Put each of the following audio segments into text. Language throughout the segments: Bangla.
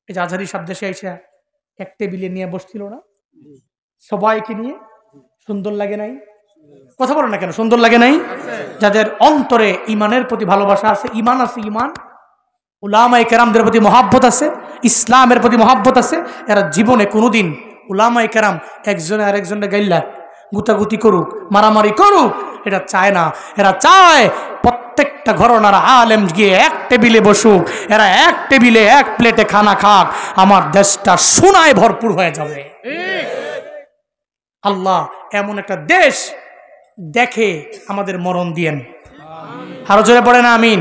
এই যে আজহারি সাহেব দেশে এসে এক টেবিলে নিয়ে বসছিল না, সবাইকে নিয়ে, সুন্দর লাগে নাই? কথা বলো না কেন, সুন্দর লাগে নাই? যাদের অন্তরে ইমানের প্রতি ভালোবাসা আছে, ইমান আছে, ইমান, উলামায়ে কেরামদের প্রতি মহাব্বত আছে, ইসলামের প্রতি মহাব্বত আছে, এরা জীবনে কোনোদিন উলামায়ে কেরাম একজনে আরেকজনে গাইল্লা গুতাগুতি করুক, মারামারি করুক, এটা চায় না। এরা চায় প্রত্যেকটা ঘরানার আলেম গিয়ে এক টেবিলে বসুক, এরা এক টেবিলে এক প্লেটে খানা খাক, আমার দেশটা সোনায় ভরপুর হয়ে যাবে। আল্লাহ এমন একটা দেশ দেখে আমাদের মরণ দিয়েন। আরো জোরে পড়েন আমিন।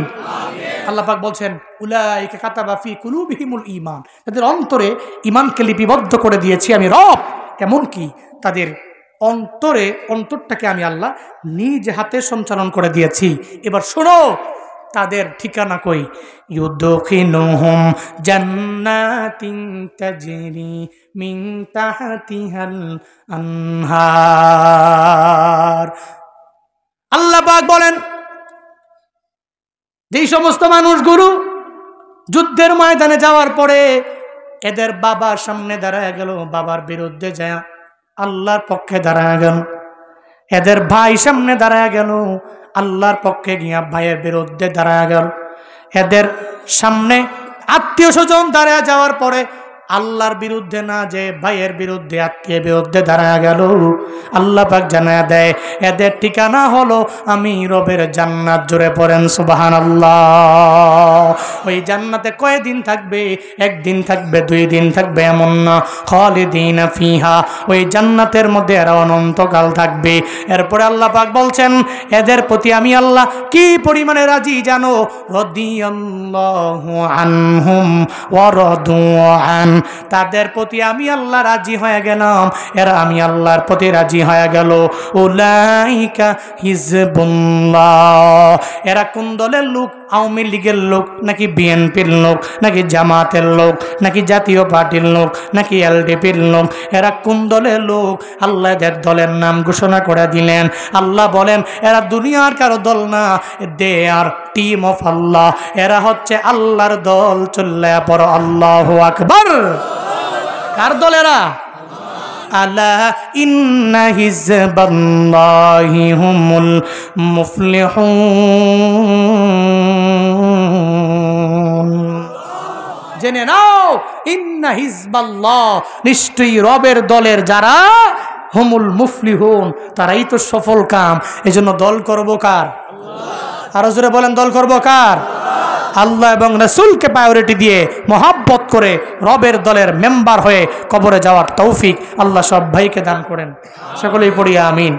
আল্লাহ পাক বলছেন উলাইকা কাতাবা ফি কুলুবিহিমুল ঈমান, তাদের অন্তরে ঈমানকে লিপিবদ্ধ করে দিয়েছি আমি রব, এমনকি তাদের অন্তরটাকে আমি আল্লাহ নিজ হাতে সঞ্চালন করে দিয়েছি। এবার শোনো তাদের ঠিকানা কই, ইউদখিলুহুম জান্নাতিন তাজরি মিন তাহতিহাল আনহার। আল্লাহ পাক বলেন যেই সমস্ত মানুষগুলো যুদ্ধের ময়দানে যাওয়ার পরে এদের বাবার সামনে দাঁড়ায় গেল, বাবার বিরুদ্ধে যায় আল্লাহর পক্ষে দাঁড়ায় গেল, এদের ভাই সামনে দাঁড়ায় গেল, আল্লাহর পক্ষে গিয়া ভাইয়ের বিরুদ্ধে দাঁড়ায় গেল, এদের সামনে আত্মীয় স্বজন দাঁড়ায় যাওয়ার পরে আল্লাহর বিরুদ্ধে না যে ভাইয়ের বিরুদ্ধে আত্মীয় বিরুদ্ধে দাঁড়ায় গেল, আল্লাহ পাক জানায় দেয় এদের ঠিকানা হলো আমি রবের জান্নাত। জোরে পড়েন সুবহানাল্লাহ। ওই জান্নাতে কয়দিন থাকবে? একদিন থাকবে, 2 দিন থাকবে, এমন না, খালিদিনা ফিহা, ওই জান্নাতের মধ্যে এরা অনন্তকাল থাকবে। এরপরে আল্লাহ পাক বলছেন এদের প্রতি আমি আল্লাহ কি পরিমাণে রাজি জানো, রাদিয়াল্লাহু আনহুম ওয়া রাদু আন, তাদের প্রতি আমি আল্লাহ রাজি হয়ে গেলাম, এরা আমি আল্লাহর প্রতি রাজি হয়ে গেল। উলাইকা হিজবুল্লাহ, এরা কোন দলের লোক? আওয়ামী লীগের লোক নাকি বিএনপির লোক নাকি জামাতের লোক নাকি জাতীয় পার্টির লোক নাকি এলডিপির লোক? এরা কোন দলের লোক? আল্লাহ এদের দলের নাম ঘোষণা করে দিলেন। আল্লাহ বলেন এরা দুনিয়ার কারো দল না, দে আর টিম অফ আল্লাহ, এরা হচ্ছে আল্লাহর দল। চল্লে পড়ো আল্লাহু আকবার। কার দল এরা? আলা ইন্না হিজবাল্লাহি হুমুল মুফলিহুন। জেনে নাও ইন্না হিজবাল্লাহ, নিশ্চয়ই রবের দলের যারা, হুমুল মুফলিহুন, তারাই তো সফল কাম। এজন্য দল করব কার? আরো জোরে বলেন দল করব কার? আল্লাহ এবং রাসূলকে প্রায়োরিটি দিয়ে মহাব্বত করে রবের দলের মেম্বার হয়ে কবরে যাওয়ার তৌফিক আল্লাহ সব ভাইকে দান করেন। সকলেই পড়ি আমিন।